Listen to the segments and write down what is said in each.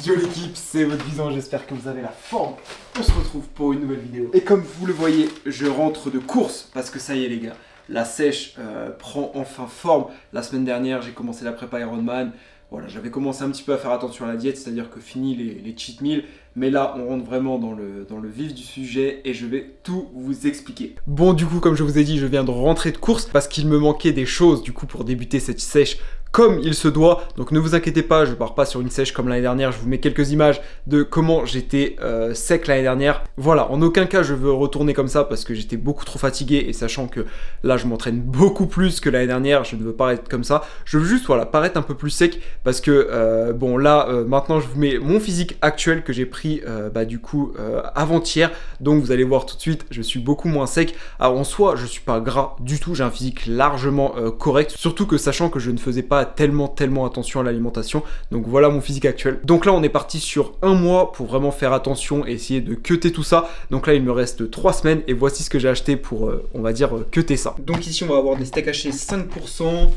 Yo l'équipe, c'est votre Bison, j'espère que vous avez la forme. On se retrouve pour une nouvelle vidéo. Et comme vous le voyez, je rentre de course parce que ça y est les gars, la sèche prend enfin forme. La semaine dernière, j'ai commencé la prépa Ironman. Voilà, j'avais commencé un petit peu à faire attention à la diète, c'est-à-dire que fini les cheat meals. Mais là, on rentre vraiment dans le vif du sujet et je vais tout vous expliquer. Bon, du coup, comme je vous ai dit, je viens de rentrer de course parce qu'il me manquait des choses du coup pour débuter cette sèche comme il se doit. Donc ne vous inquiétez pas, je pars pas sur une sèche comme l'année dernière. Je vous mets quelques images de comment j'étais sec l'année dernière. Voilà, en aucun cas je veux retourner comme ça parce que j'étais beaucoup trop fatigué et sachant que là je m'entraîne beaucoup plus que l'année dernière, je ne veux pas être comme ça. Je veux juste voilà, paraître un peu plus sec parce que bon là maintenant je vous mets mon physique actuel que j'ai pris du coup avant-hier. Donc vous allez voir tout de suite, je suis beaucoup moins sec. Alors en soi je suis pas gras du tout, j'ai un physique largement correct. Surtout que sachant que je ne faisais pas tellement attention à l'alimentation. Donc voilà mon physique actuel. Donc là on est parti sur un mois pour vraiment faire attention et essayer de cutter tout ça. Donc là il me reste 3 semaines et voici ce que j'ai acheté pour on va dire cutter ça. Donc ici on va avoir des steaks hachés 5%,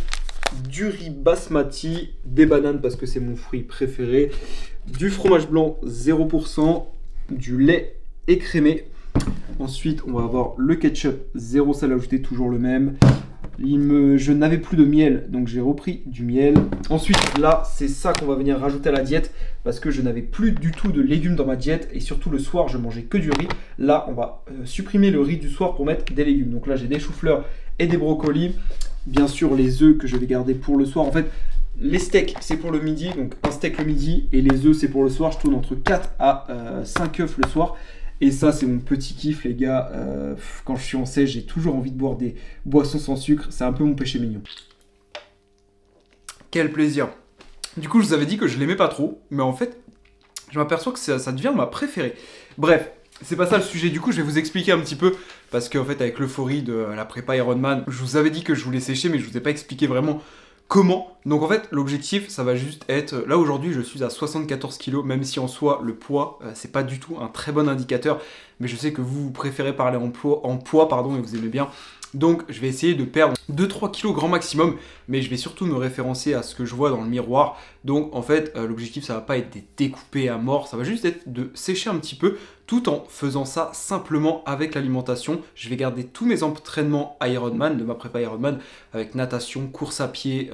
du riz basmati, des bananes parce que c'est mon fruit préféré, du fromage blanc 0%, du lait écrémé. Ensuite on va avoir le ketchup 0 sel ajouté, toujours le même. Je n'avais plus de miel, donc j'ai repris du miel. Ensuite, là, c'est ça qu'on va venir rajouter à la diète parce que je n'avais plus du tout de légumes dans ma diète et surtout le soir, je mangeais que du riz. Là, on va supprimer le riz du soir pour mettre des légumes. Donc là, j'ai des choux-fleurs et des brocolis. Bien sûr, les œufs que je vais garder pour le soir. En fait, les steaks, c'est pour le midi, donc un steak le midi et les œufs, c'est pour le soir. Je tourne entre 4 à 5 œufs le soir. Et ça, c'est mon petit kiff, les gars. Quand je suis en sèche, j'ai toujours envie de boire des boissons sans sucre. C'est un peu mon péché mignon. Quel plaisir. Du coup, je vous avais dit que je l'aimais pas trop. Mais en fait, je m'aperçois que ça devient ma préférée. Bref, c'est pas ça le sujet. Du coup, je vais vous expliquer un petit peu. Parce qu'en fait, avec l'euphorie de la prépa Ironman, je vous avais dit que je voulais sécher, mais je vous ai pas expliqué vraiment comment. Donc en fait, l'objectif, ça va juste être... Là, aujourd'hui, je suis à 74 kg, même si en soi, le poids, c'est pas du tout un très bon indicateur. Mais je sais que vous préférez parler en poids, pardon, et vous aimez bien. Donc, je vais essayer de perdre 2-3 kg grand maximum. Mais je vais surtout me référencer à ce que je vois dans le miroir. Donc, en fait, l'objectif, ça va pas être de découper à mort. Ça va juste être de sécher un petit peu, tout en faisant ça simplement avec l'alimentation. Je vais garder tous mes entraînements Ironman, de ma prépa Ironman, avec natation, course à pied,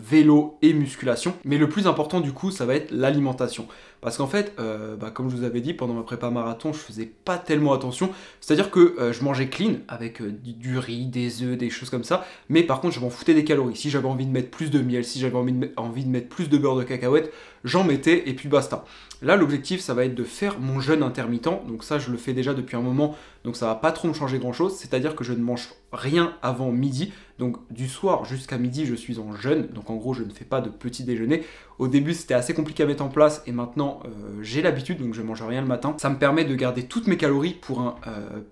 vélo et musculation. Mais le plus important du coup, ça va être l'alimentation. Parce qu'en fait, comme je vous avais dit, pendant ma prépa marathon, je faisais pas tellement attention. C'est-à-dire que je mangeais clean avec du riz, des œufs, des choses comme ça. Mais par contre, je m'en foutais des calories. Si j'avais envie de mettre plus de miel, si j'avais envie de mettre plus de beurre de cacahuète, j'en mettais et puis basta. Là, l'objectif, ça va être de faire mon jeûne intermittent. Donc ça, je le fais déjà depuis un moment. Donc ça va pas trop me changer grand-chose. C'est-à-dire que je ne mange rien avant midi. Donc du soir jusqu'à midi, je suis en jeûne. Donc en gros, je ne fais pas de petit déjeuner. Au début, c'était assez compliqué à mettre en place. Et maintenant, j'ai l'habitude. Donc je mange rien le matin. Ça me permet de garder toutes mes calories pour un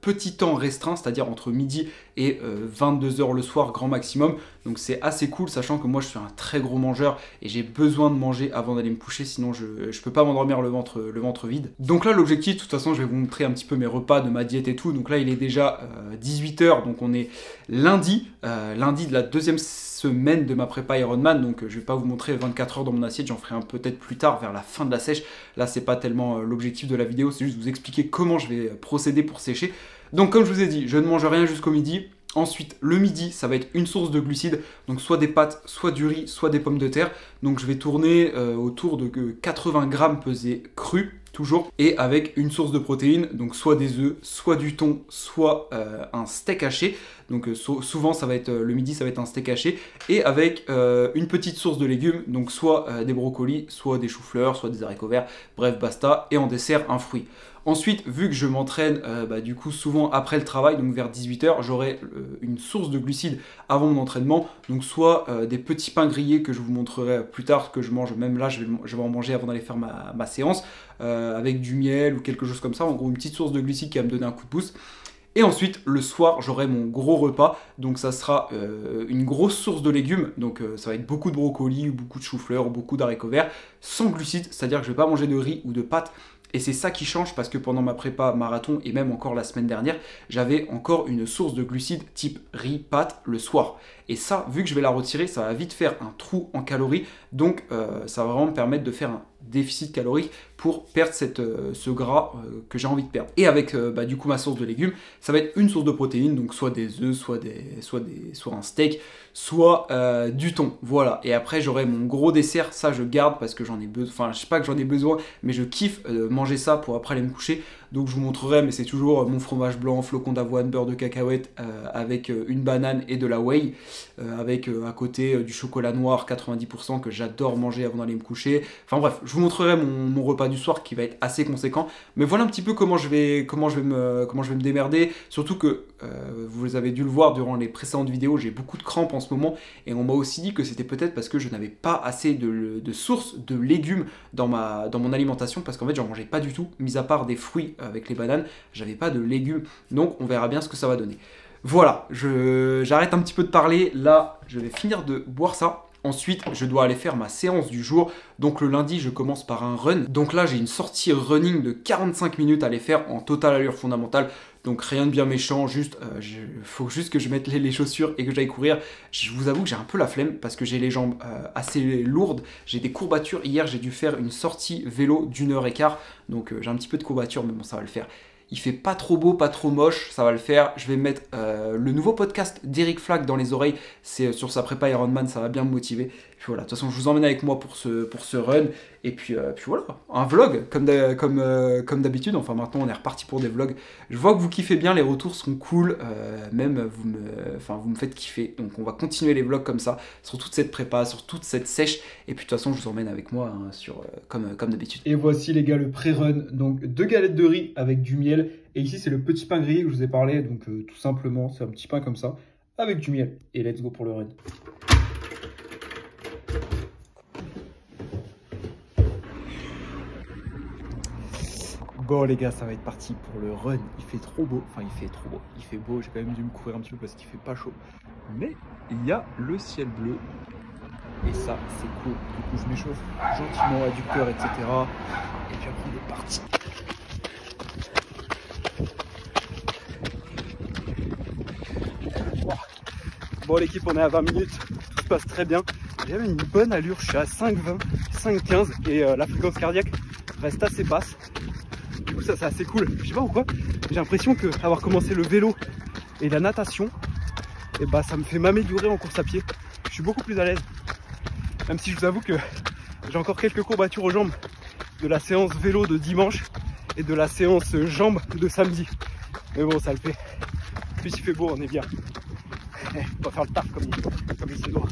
petit temps restreint. C'est-à-dire entre midi et 22 h le soir, grand maximum. Donc c'est assez cool, sachant que moi, je suis un très gros mangeur. Et j'ai besoin de manger avant d'aller me coucher. Sinon, je peux pas m'endormir le ventre vide. Donc là, l'objectif, de toute façon, je vais vous montrer un petit peu mes repas de ma diète et tout. Donc là, il est déjà 18 h. Donc on est lundi de la deuxième semaine de ma prépa Ironman. Donc je vais pas vous montrer 24 h dans mon assiette. J'en ferai un peut-être plus tard, vers la fin de la sèche. Là, c'est pas tellement l'objectif de la vidéo. C'est juste vous expliquer comment je vais procéder pour sécher. Donc comme je vous ai dit, je ne mange rien jusqu'au midi. Ensuite, le midi, ça va être une source de glucides, donc soit des pâtes, soit du riz, soit des pommes de terre. Donc je vais tourner autour de 80 grammes pesés crus, toujours, et avec une source de protéines, donc soit des œufs, soit du thon, soit un steak haché. Donc souvent, ça va être le midi, ça va être un steak haché, et avec une petite source de légumes, donc soit des brocolis, soit des choux-fleurs, soit des haricots verts, bref, basta, et en dessert, un fruit. Ensuite, vu que je m'entraîne du coup souvent après le travail, donc vers 18 h, j'aurai une source de glucides avant mon entraînement. Donc soit des petits pains grillés que je vous montrerai plus tard, que je mange, même là je vais en manger avant d'aller faire ma séance, avec du miel ou quelque chose comme ça. En gros, une petite source de glucides qui va me donner un coup de pouce. Et ensuite, le soir, j'aurai mon gros repas. Donc ça sera une grosse source de légumes. Donc ça va être beaucoup de brocolis, beaucoup de choux-fleurs, beaucoup d'haricots verts, sans glucides. C'est-à-dire que je ne vais pas manger de riz ou de pâtes. Et c'est ça qui change parce que pendant ma prépa marathon et même encore la semaine dernière, j'avais encore une source de glucides type riz, pâtes le soir. Et ça, vu que je vais la retirer, ça va vite faire un trou en calories. Donc ça va vraiment me permettre de faire un déficit calorique pour perdre ce gras que j'ai envie de perdre. Et avec du coup ma source de légumes, ça va être une source de protéines, donc soit des œufs, soit un steak, soit du thon. Voilà. Et après j'aurai mon gros dessert, ça je garde parce que j'en ai besoin. Enfin, je sais pas que j'en ai besoin, mais je kiffe manger ça pour après aller me coucher. Donc je vous montrerai, mais c'est toujours mon fromage blanc, flocon d'avoine, beurre de cacahuète avec une banane et de la whey, avec à côté du chocolat noir 90% que j'adore manger avant d'aller me coucher. Enfin bref, je vous montrerai mon repas du soir qui va être assez conséquent. Mais voilà un petit peu comment je vais me démerder. Surtout que vous avez dû le voir durant les précédentes vidéos, j'ai beaucoup de crampes en ce moment et on m'a aussi dit que c'était peut-être parce que je n'avais pas assez de sources de légumes dans mon alimentation parce qu'en fait j'en mangeais pas du tout, mis à part des fruits avec les bananes, j'avais pas de légumes, donc on verra bien ce que ça va donner. Voilà, j'arrête un petit peu de parler, là je vais finir de boire ça. Ensuite, je dois aller faire ma séance du jour. Donc le lundi, je commence par un run. Donc là, j'ai une sortie running de 45 minutes à aller faire en totale allure fondamentale. Donc rien de bien méchant, juste faut juste que je mette les chaussures et que j'aille courir. Je vous avoue que j'ai un peu la flemme parce que j'ai les jambes assez lourdes. J'ai des courbatures. Hier, j'ai dû faire une sortie vélo d'1h15. Donc j'ai un petit peu de courbatures, mais bon, ça va le faire. Il fait pas trop beau, pas trop moche, ça va le faire. Je vais mettre le nouveau podcast d'Eric Flack dans les oreilles. C'est sur sa prépa Ironman, ça va bien me motiver. Puis voilà, de toute façon, je vous emmène avec moi pour ce run. Et puis voilà, un vlog comme d'habitude. Enfin, maintenant, on est reparti pour des vlogs. Je vois que vous kiffez bien, les retours sont cool. Même, vous me faites kiffer. Donc, on va continuer les vlogs comme ça, sur toute cette prépa, sur toute cette sèche. Et puis, de toute façon, je vous emmène avec moi comme d'habitude. Et voici, les gars, le pré-run. Donc, 2 galettes de riz avec du miel. Et ici, c'est le petit pain grillé que je vous ai parlé. Donc, tout simplement, c'est un petit pain comme ça, avec du miel. Et let's go pour le run. Bon les gars, ça va être parti pour le run. Il fait trop beau, enfin il fait trop beau. Il fait beau, j'ai quand même dû me couvrir un petit peu parce qu'il fait pas chaud. Mais il y a le ciel bleu. Et ça, c'est cool. Du coup, je m'échauffe gentiment, adducteur, etc. Et puis après, on est parti. Bon l'équipe, on est à 20 minutes. Tout se passe très bien. J'ai même une bonne allure. Je suis à 5,20, 5,15 et la fréquence cardiaque reste assez basse. Du coup ça c'est assez cool, je sais pas pourquoi, j'ai l'impression que avoir commencé le vélo et la natation, et bah ça me fait m'améliorer en course à pied. Je suis beaucoup plus à l'aise, même si je vous avoue que j'ai encore quelques courbatures aux jambes de la séance vélo de dimanche et de la séance jambes de samedi. Mais bon, ça le fait. En plus il fait beau, on est bien. On va faire le taf comme il se doit.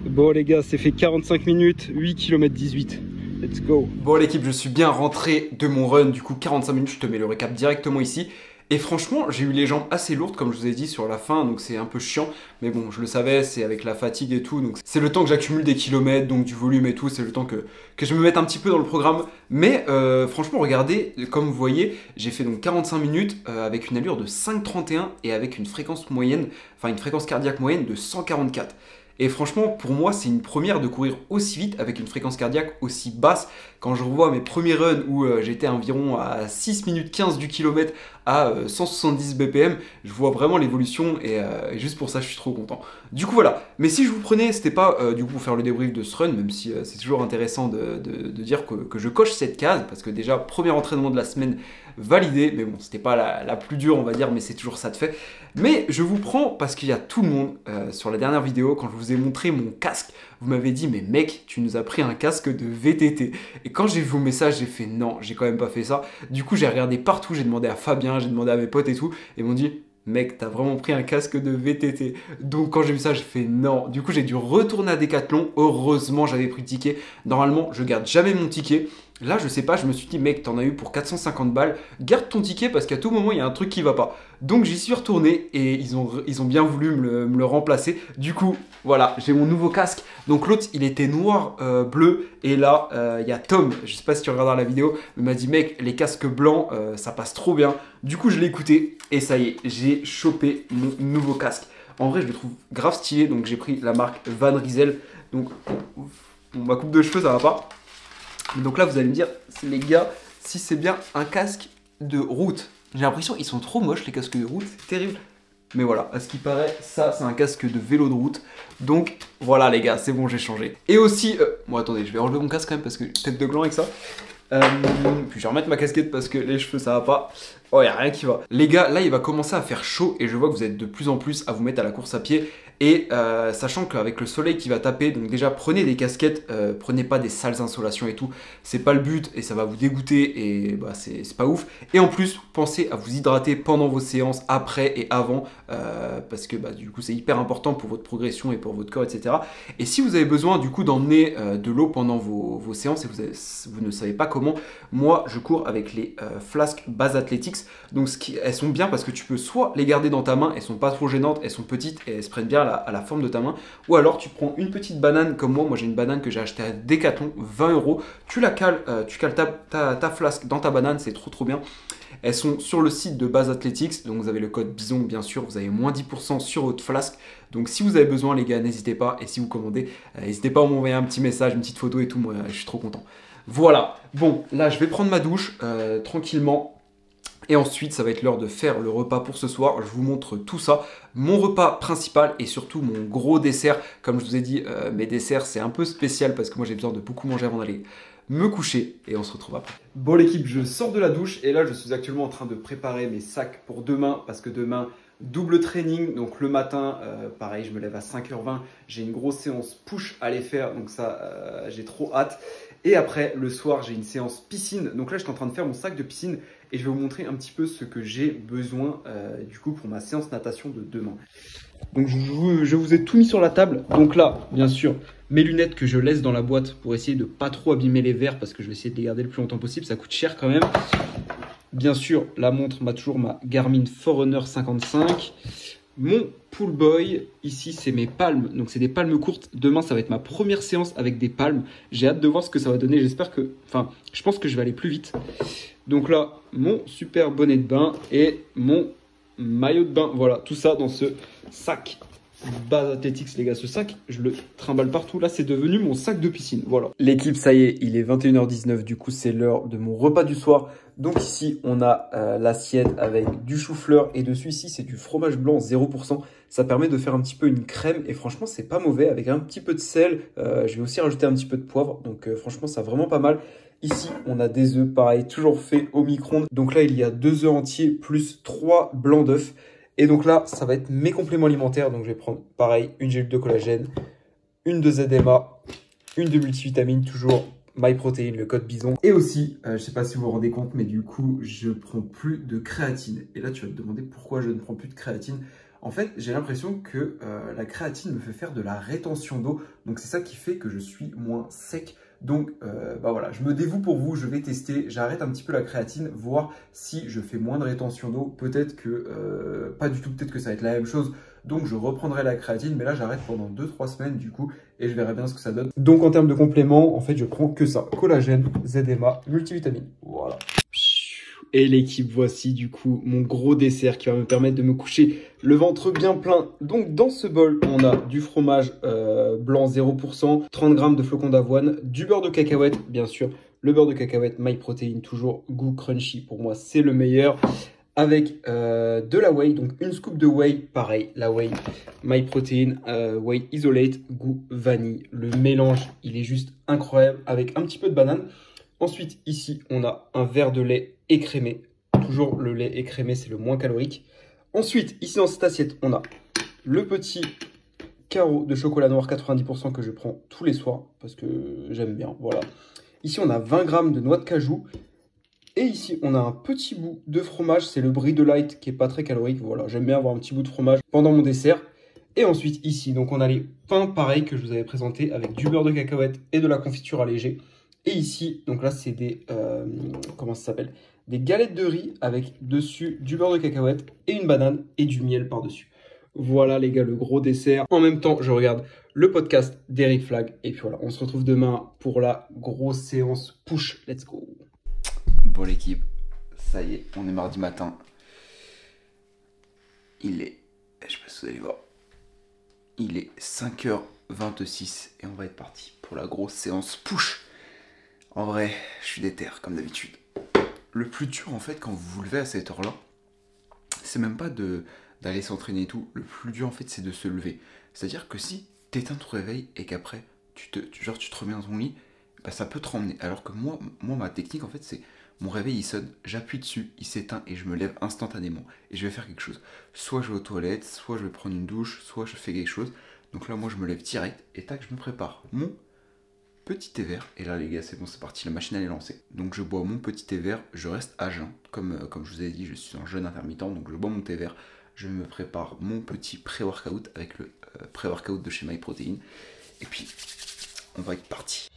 Bon les gars, c'est fait 45 minutes, 8 km 18. Let's go. Bon l'équipe, je suis bien rentré de mon run, du coup 45 minutes, je te mets le récap directement ici. Et franchement, j'ai eu les jambes assez lourdes comme je vous ai dit sur la fin, donc c'est un peu chiant. Mais bon, je le savais, c'est avec la fatigue et tout, donc c'est le temps que j'accumule des kilomètres, donc du volume et tout, c'est le temps que je me mette un petit peu dans le programme. Mais franchement, regardez, comme vous voyez, j'ai fait donc 45 minutes avec une allure de 5,31 et avec une fréquence moyenne, enfin une fréquence cardiaque moyenne de 144. Et franchement, pour moi, c'est une première de courir aussi vite avec une fréquence cardiaque aussi basse. Quand je revois mes premiers runs où j'étais environ à 6 minutes 15 du kilomètre à 170 BPM, je vois vraiment l'évolution et juste pour ça, je suis trop content. Du coup, voilà. Mais si je vous prenais, c'était pas du coup pour faire le débrief de ce run, même si c'est toujours intéressant de dire que je coche cette case, parce que déjà, premier entraînement de la semaine validé, mais bon, c'était pas la plus dure, on va dire, mais c'est toujours ça de fait. Mais je vous prends parce qu'il y a tout le monde sur la dernière vidéo, quand je vous ai montré mon casque, vous m'avez dit, mais mec, tu nous as pris un casque de VTT. Et quand j'ai vu vos messages, j'ai fait non, j'ai quand même pas fait ça. Du coup, j'ai regardé partout, j'ai demandé à Fabien, j'ai demandé à mes potes et tout, et ils m'ont dit, mec, t'as vraiment pris un casque de VTT. Donc quand j'ai vu ça, j'ai fait non. Du coup, j'ai dû retourner à Decathlon. Heureusement, j'avais pris le ticket. Normalement, je garde jamais mon ticket. Là, je sais pas, je me suis dit, mec, t'en as eu pour 450 balles. Garde ton ticket parce qu'à tout moment, il y a un truc qui va pas. Donc j'y suis retourné et ils ont bien voulu me le remplacer. Du coup, voilà, j'ai mon nouveau casque. Donc l'autre, il était noir, bleu. Et là, il y a Tom, je sais pas si tu regarderas la vidéo, mais il m'a dit, mec, les casques blancs, ça passe trop bien. Du coup, je l'ai écouté et ça y est, j'ai chopé mon nouveau casque. En vrai, je le trouve grave stylé. Donc j'ai pris la marque Van Rysel. Donc ma coupe de cheveux, ça va pas. Donc là, vous allez me dire, les gars, si c'est bien un casque de route. J'ai l'impression qu'ils sont trop moches les casques de route, c'est terrible. Mais voilà, à ce qui paraît, ça c'est un casque de vélo de route. Donc voilà les gars, c'est bon, j'ai changé. Et aussi, bon attendez, je vais enlever mon casque quand même parce que tête de gland avec ça. Puis je vais remettre ma casquette parce que les cheveux ça va pas. Oh, y a rien qui va. Les gars, là il va commencer à faire chaud et je vois que vous êtes de plus en plus à vous mettre à la course à pied. Et sachant qu'avec le soleil qui va taper, donc déjà prenez des casquettes, prenez pas des sales insolations et tout. C'est pas le but et ça va vous dégoûter et bah c'est pas ouf. Et en plus, pensez à vous hydrater pendant vos séances, après et avant, parce que bah, du coup c'est hyper important pour votre progression et pour votre corps, etc. Et si vous avez besoin du coup d'emmener de l'eau pendant vos séances et vous ne savez pas comment, moi je cours avec les flasques Base Athletics. Donc elles sont bien parce que tu peux soit les garder dans ta main, elles sont pas trop gênantes, elles sont petites et elles se prennent bien à la forme de ta main. Ou alors tu prends une petite banane comme moi j'ai une banane que j'ai achetée à Decathlon, 20 €. Tu la cales, tu cales ta flasque dans ta banane, c'est trop bien. Elles sont sur le site de Base Athletics, donc vous avez le code BISON bien sûr, vous avez moins 10% sur votre flasque. Donc si vous avez besoin les gars, n'hésitez pas. Et si vous commandez, n'hésitez pas à m'envoyer un petit message, une petite photo et tout, moi je suis trop content. Voilà, bon là je vais prendre ma douche tranquillement. Et ensuite, ça va être l'heure de faire le repas pour ce soir. Je vous montre tout ça. Mon repas principal et surtout mon gros dessert. Comme je vous ai dit, mes desserts, c'est un peu spécial parce que moi, j'ai besoin de beaucoup manger avant d'aller me coucher. Et on se retrouve après. Bon l'équipe, je sors de la douche et là, je suis actuellement en train de préparer mes sacs pour demain parce que demain, double training. Donc le matin, pareil, je me lève à 5h20. J'ai une grosse séance push à aller faire. Donc ça, j'ai trop hâte. Et après, le soir, j'ai une séance piscine. Donc là, je suis en train de faire mon sac de piscine et je vais vous montrer un petit peu ce que j'ai besoin du coup pour ma séance natation de demain. Donc je vous ai tout mis sur la table. Donc là, bien sûr, mes lunettes que je laisse dans la boîte pour essayer de pas trop abîmer les verres parce que je vais essayer de les garder le plus longtemps possible. Ça coûte cher quand même. Bien sûr, la montre m'a toujours ma Garmin Forerunner 55. Mon pool boy, ici c'est mes palmes, donc c'est des palmes courtes. Demain ça va être ma première séance avec des palmes. J'ai hâte de voir ce que ça va donner, j'espère que, enfin je pense que je vais aller plus vite. Donc là, mon super bonnet de bain et mon maillot de bain, voilà, tout ça dans ce sac Base Athletics les gars. Ce sac, je le trimballe partout, là c'est devenu mon sac de piscine, voilà. L'équipe, ça y est, il est 21h19, du coup c'est l'heure de mon repas du soir. Donc ici, on a l'assiette avec du chou-fleur et dessus ici, c'est du fromage blanc 0%. Ça permet de faire un petit peu une crème et franchement, c'est pas mauvais avec un petit peu de sel. Je vais aussi rajouter un petit peu de poivre, donc franchement, ça vraiment pas mal. Ici, on a des œufs, pareil, toujours fait au micro-ondes. Donc là, il y a 2 œufs entiers plus 3 blancs d'œufs. Et donc là, ça va être mes compléments alimentaires. Donc je vais prendre, pareil, une gélule de collagène, une de ZMA, une de multivitamine, toujours MyProtein, le code BISON. Et aussi, je ne sais pas si vous vous rendez compte, mais du coup, je ne prends plus de créatine. Et là, tu vas te demander pourquoi je ne prends plus de créatine. En fait, j'ai l'impression que la créatine me fait faire de la rétention d'eau. Donc, c'est ça qui fait que je suis moins sec. Donc, bah voilà, je me dévoue pour vous, je vais tester. J'arrête un petit peu la créatine, voir si je fais moins de rétention d'eau. Peut-être que, pas du tout, peut-être que ça va être la même chose. Donc, je reprendrai la créatine, mais là, j'arrête pendant 2-3 semaines du coup. Et je verrai bien ce que ça donne. Donc, en termes de compléments, en fait, je prends que ça. Collagène, ZMA, multivitamine. Voilà. Et l'équipe, voici du coup mon gros dessert qui va me permettre de me coucher le ventre bien plein. Donc dans ce bol, on a du fromage blanc 0%, 30 g de flocons d'avoine, du beurre de cacahuète, bien sûr. Le beurre de cacahuète MyProtein, toujours goût crunchy, pour moi c'est le meilleur. Avec de la whey, donc une scoop de whey, pareil, la whey MyProtein, whey isolate, goût vanille. Le mélange, il est juste incroyable avec un petit peu de banane. Ensuite, ici, on a un verre de lait écrémé. Toujours le lait écrémé, c'est le moins calorique. Ensuite, ici dans cette assiette, on a le petit carreau de chocolat noir 90% que je prends tous les soirs parce que j'aime bien. Voilà. Ici, on a 20 g de noix de cajou. Et ici, on a un petit bout de fromage. C'est le brie de light qui est pas très calorique. Voilà, j'aime bien avoir un petit bout de fromage pendant mon dessert. Et ensuite, ici, donc on a les pains pareils que je vous avais présentés avec du beurre de cacahuète et de la confiture allégée. Et ici, donc là, c'est des, comment ça s'appelle? Des galettes de riz avec dessus du beurre de cacahuète et une banane et du miel par-dessus. Voilà les gars, le gros dessert. En même temps, je regarde le podcast d'Eric Flag. Et puis voilà, on se retrouve demain pour la grosse séance push. Let's go. Bon l'équipe, ça y est, on est mardi matin. Il est, je sais pas si vous allez voir, il est 5h26 et on va être parti pour la grosse séance push. En vrai, je suis déter comme d'habitude. le plus dur en fait quand vous vous levez à cette heure-là, c'est même pas d'aller s'entraîner et tout. Le plus dur en fait c'est de se lever. C'est-à-dire que si t'éteins ton réveil et qu'après tu te remets dans ton lit, bah, ça peut te ramener. Alors que moi ma technique en fait c'est mon réveil il sonne, j'appuie dessus, il s'éteint et je me lève instantanément. Et je vais faire quelque chose. Soit je vais aux toilettes, soit je vais prendre une douche, soit je fais quelque chose. Donc là moi je me lève direct et tac je me prépare mon petit thé vert. Et là les gars c'est bon c'est parti, la machine elle est lancée. Donc je bois mon petit thé vert, je reste à jeun. Comme je vous ai dit je suis en jeûne intermittent, donc je bois mon thé vert. Je me prépare mon petit pré-workout avec le pré-workout de chez MyProtein. Et puis on va être parti.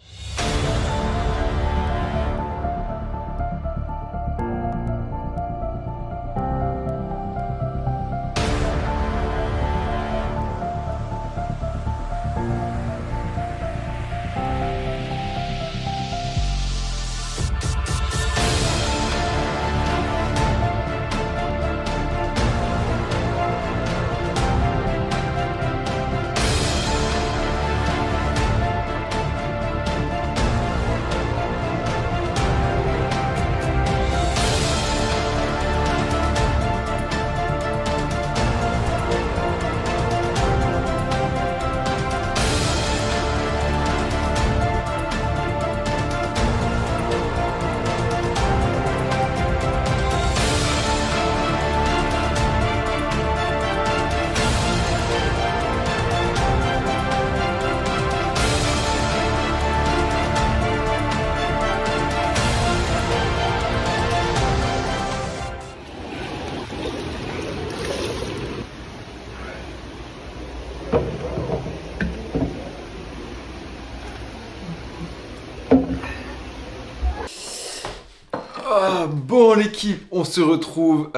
Bon l'équipe, on se retrouve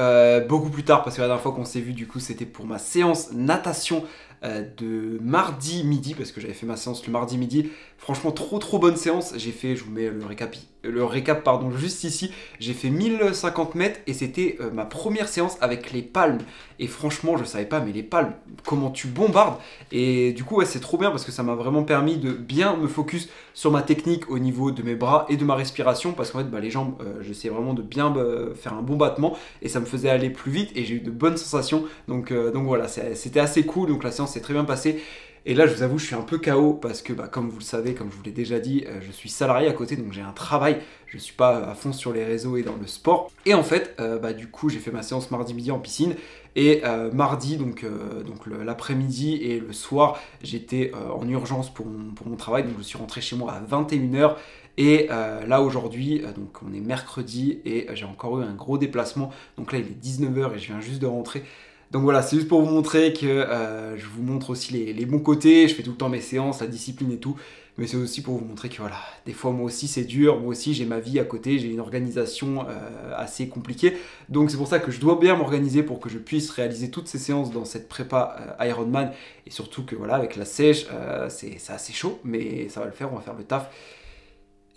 beaucoup plus tard parce que la dernière fois qu'on s'est vu du coup c'était pour ma séance natation de mardi midi parce que j'avais fait ma séance le mardi midi. Franchement trop bonne séance, j'ai fait, je vous mets le récap pardon, juste ici, j'ai fait 1050 mètres et c'était ma première séance avec les palmes et franchement je savais pas mais les palmes, comment tu bombardes et du coup ouais c'est trop bien parce que ça m'a vraiment permis de bien me focus sur ma technique au niveau de mes bras et de ma respiration parce qu'en fait bah, les jambes j'essayais vraiment de bien faire un bon battement et ça me faisait aller plus vite et j'ai eu de bonnes sensations donc voilà c'était assez cool donc la séance s'est très bien passée. Et là, je vous avoue, je suis un peu KO parce que, bah, comme vous le savez, comme je vous l'ai déjà dit, je suis salarié à côté, donc j'ai un travail. Je ne suis pas à fond sur les réseaux et dans le sport. Et en fait, bah, du coup, j'ai fait ma séance mardi midi en piscine. Et mardi, donc l'après-midi et le soir, j'étais en urgence pour mon travail. Donc je suis rentré chez moi à 21h. Et là aujourd'hui, donc on est mercredi et j'ai encore eu un gros déplacement. Donc là, il est 19h et je viens juste de rentrer. Donc voilà, c'est juste pour vous montrer que je vous montre aussi les bons côtés, je fais tout le temps mes séances, la discipline et tout, mais c'est aussi pour vous montrer que voilà, des fois moi aussi c'est dur, moi aussi j'ai ma vie à côté, j'ai une organisation assez compliquée, donc c'est pour ça que je dois bien m'organiser pour que je puisse réaliser toutes ces séances dans cette prépa Ironman, et surtout que voilà, avec la sèche, c'est assez chaud, mais ça va le faire, on va faire le taf.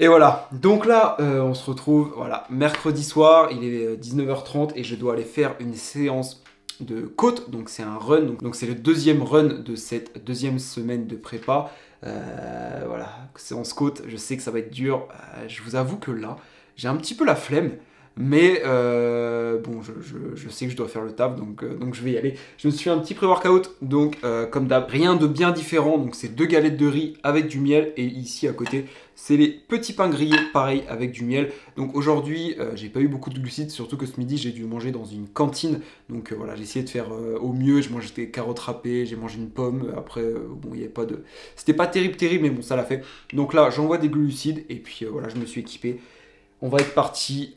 Et voilà, donc là on se retrouve voilà, mercredi soir, il est 19h30 et je dois aller faire une séance de côte, donc c'est un run, donc c'est le deuxième run de cette deuxième semaine de prépa. Voilà, séance côte, je sais que ça va être dur, je vous avoue que là, j'ai un petit peu la flemme, mais bon, je sais que je dois faire le taf, donc je vais y aller. Je me suis fait un petit pré-workout, donc comme d'hab, rien de bien différent, donc c'est 2 galettes de riz avec du miel, et ici à côté, c'est les petits pains grillés, pareil, avec du miel. Donc aujourd'hui, j'ai pas eu beaucoup de glucides, surtout que ce midi, j'ai dû manger dans une cantine. Donc voilà, j'ai essayé de faire au mieux. J'ai mangé des carottes râpées, j'ai mangé une pomme. Après, bon, il n'y avait pas de... C'était pas terrible, mais bon, ça l'a fait. Donc là, j'envoie des glucides et puis voilà, je me suis équipé. On va être parti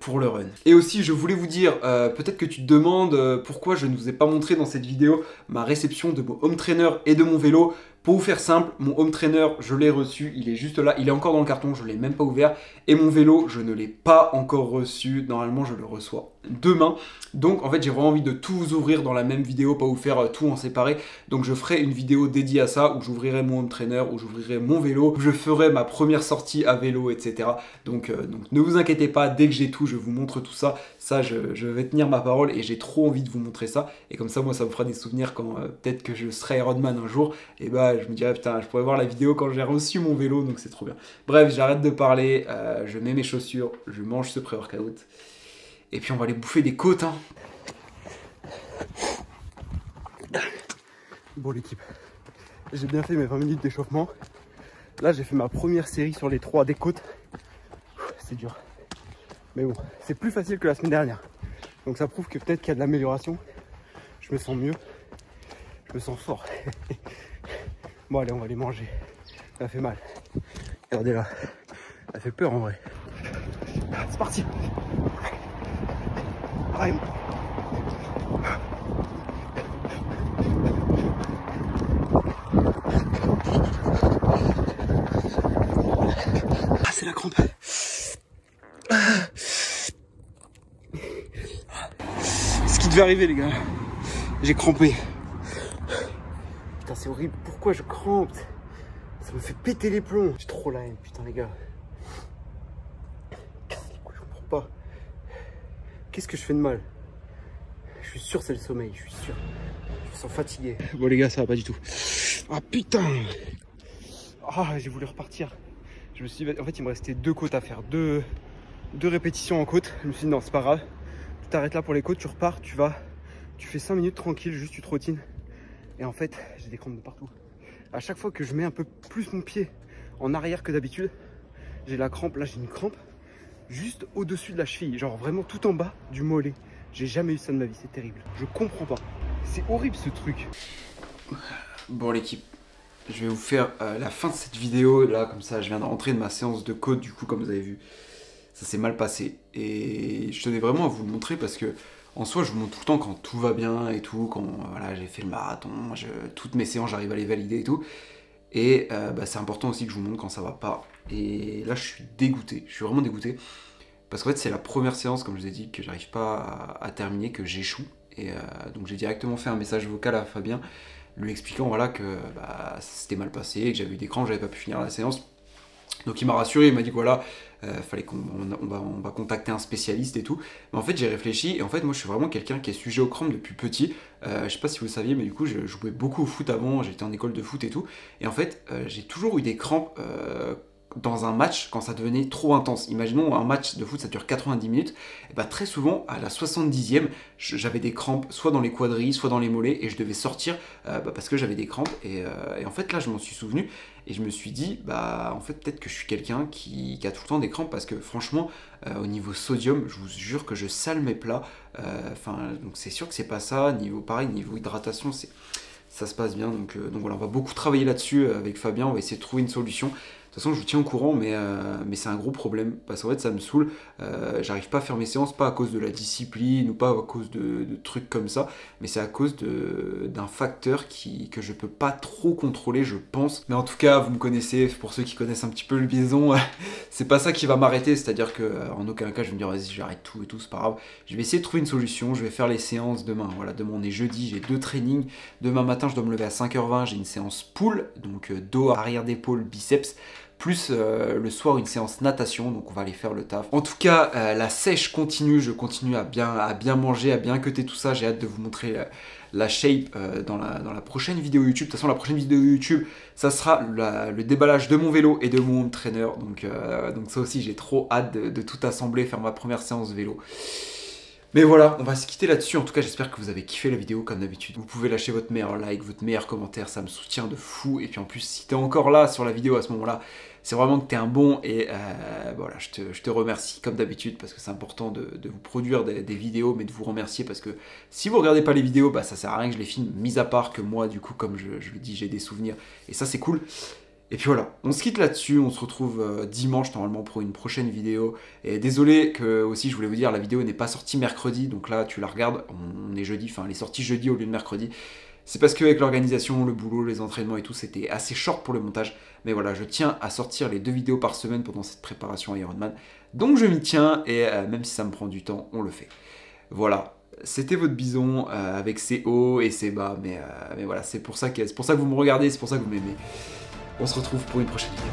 pour le run. Et aussi, je voulais vous dire, peut-être que tu te demandes pourquoi je ne vous ai pas montré dans cette vidéo ma réception de mon home trainer et de mon vélo. Pour vous faire simple, mon home trainer, je l'ai reçu, il est juste là, il est encore dans le carton, je ne l'ai même pas ouvert. Et mon vélo, je ne l'ai pas encore reçu, normalement je le reçois demain. Donc en fait j'ai vraiment envie de tout vous ouvrir dans la même vidéo, pas vous faire tout en séparé. Donc je ferai une vidéo dédiée à ça, où j'ouvrirai mon home trainer, où j'ouvrirai mon vélo, où je ferai ma première sortie à vélo, etc. Donc ne vous inquiétez pas, dès que j'ai tout, je vous montre tout ça. Ça, je vais tenir ma parole et j'ai trop envie de vous montrer ça. Et comme ça, moi, ça vous fera des souvenirs quand peut-être que je serai Ironman un jour. Et bah, je me dirais, putain, je pourrais voir la vidéo quand j'ai reçu mon vélo, donc c'est trop bien. Bref, j'arrête de parler, je mets mes chaussures, je mange ce pré-workout. Et puis on va aller bouffer des côtes, hein. Bon l'équipe, j'ai bien fait mes 20 minutes d'échauffement. Là j'ai fait ma première série sur les 3 des côtes. C'est dur. Mais bon, c'est plus facile que la semaine dernière. Donc ça prouve que peut-être qu'il y a de l'amélioration. Je me sens mieux. Je me sens fort. Bon allez, on va les manger. Ça fait mal. Regardez là. Ça fait peur en vrai. C'est parti. Allez. Ah, c'est la crampe. Ce qui devait arriver les gars. J'ai crampé. Putain c'est horrible. Pourquoi je crampe? Ça me fait péter les plombs. J'ai trop la haine, putain les gars. Je comprends pas. Qu'est-ce que je fais de mal? Je suis sûr c'est le sommeil, je suis sûr. Je me sens fatigué. Bon les gars, ça va pas du tout. Ah putain. Ah, j'ai voulu repartir. Je me suis dit, en fait il me restait 2 côtes à faire. Deux répétitions en côte. Je me suis dit non c'est pas grave. Tu t'arrêtes là pour les côtes, tu repars, tu fais 5 minutes tranquille, juste tu trottines. Et en fait, j'ai des crampes de partout. À chaque fois que je mets un peu plus mon pied en arrière que d'habitude, j'ai la crampe. Là, j'ai une crampe juste au-dessus de la cheville. Genre vraiment tout en bas du mollet. J'ai jamais eu ça de ma vie, c'est terrible. Je comprends pas. C'est horrible ce truc. Bon l'équipe, je vais vous faire la fin de cette vidéo. Là, comme ça, je viens de rentrer de ma séance de côte. Du coup, comme vous avez vu, ça s'est mal passé. Et je tenais vraiment à vous le montrer parce que en soi, je vous montre tout le temps quand tout va bien et tout, quand voilà, j'ai fait le marathon, toutes mes séances, j'arrive à les valider et tout. Et bah, c'est important aussi que je vous montre quand ça va pas. Et là, je suis dégoûté, je suis vraiment dégoûté. Parce qu'en fait, c'est la première séance, comme je vous ai dit, que j'arrive pas à terminer, que j'échoue. Et donc j'ai directement fait un message vocal à Fabien, lui expliquant voilà, que bah, ça s'était mal passé, que j'avais eu des crampes, j'avais pas pu finir la séance. Donc il m'a rassuré, il m'a dit que voilà, fallait on va contacter un spécialiste et tout. Mais en fait j'ai réfléchi et en fait moi je suis vraiment quelqu'un qui est sujet aux crampes depuis petit. Je sais pas si vous le saviez mais du coup je jouais beaucoup au foot avant, j'étais en école de foot et tout. Et en fait j'ai toujours eu des crampes dans un match quand ça devenait trop intense. Imaginons un match de foot ça dure 90 minutes. Et bah très souvent à la 70e j'avais des crampes soit dans les quadrilles, soit dans les mollets et je devais sortir parce que j'avais des crampes. Et en fait là je m'en suis souvenu. Et je me suis dit, bah en fait peut-être que je suis quelqu'un qui a tout le temps des crampes parce que franchement, au niveau sodium, je vous jure que je sale mes plats. Donc c'est sûr que c'est pas ça. Pareil, niveau hydratation, ça se passe bien. Donc voilà, on va beaucoup travailler là-dessus avec Fabien. On va essayer de trouver une solution. De toute façon, je vous tiens au courant, mais c'est un gros problème parce qu'en fait, ça me saoule. J'arrive pas à faire mes séances, pas à cause de la discipline ou pas à cause de trucs comme ça, mais c'est à cause d'un facteur que je peux pas trop contrôler, je pense. Mais en tout cas, vous me connaissez, pour ceux qui connaissent un petit peu le biaison, c'est pas ça qui va m'arrêter. C'est-à-dire qu'en aucun cas, je vais me dire, vas-y, j'arrête tout et tout, c'est pas grave. Je vais essayer de trouver une solution. Je vais faire les séances demain. Voilà, demain on est jeudi, j'ai 2 trainings. Demain matin, je dois me lever à 5h20, j'ai une séance pull, donc dos, arrière d'épaule, biceps. Plus le soir une séance natation, donc on va aller faire le taf. En tout cas, la sèche continue, je continue à bien manger, à bien cutter tout ça. J'ai hâte de vous montrer la shape dans la prochaine vidéo YouTube. De toute façon, la prochaine vidéo YouTube, ça sera le déballage de mon vélo et de mon home trainer. Donc ça aussi, j'ai trop hâte de tout assembler, faire ma première séance vélo. Mais voilà, on va se quitter là-dessus. En tout cas, j'espère que vous avez kiffé la vidéo comme d'habitude. Vous pouvez lâcher votre meilleur like, votre meilleur commentaire, ça me soutient de fou. Et puis en plus, si t'es encore là sur la vidéo à ce moment-là, c'est vraiment que t'es un bon. Et voilà, je te remercie comme d'habitude parce que c'est important de vous produire des vidéos, mais de vous remercier parce que si vous regardez pas les vidéos, bah ça sert à rien que je les filme, mis à part que moi, du coup, comme je le dis, j'ai des souvenirs. Et ça, c'est cool. Et puis voilà, on se quitte là-dessus, on se retrouve dimanche normalement pour une prochaine vidéo. Et désolé que aussi je voulais vous dire, la vidéo n'est pas sortie mercredi, donc là tu la regardes, on est jeudi, enfin elle est sortie jeudi au lieu de mercredi. C'est parce qu'avec l'organisation, le boulot, les entraînements et tout, c'était assez short pour le montage. Mais voilà, je tiens à sortir les 2 vidéos par semaine pendant cette préparation à Ironman. Donc je m'y tiens et même si ça me prend du temps, on le fait. Voilà. C'était votre bison avec ses hauts et ses bas, mais voilà, c'est pour ça que vous me regardez, c'est pour ça que vous m'aimez. On se retrouve pour une prochaine vidéo.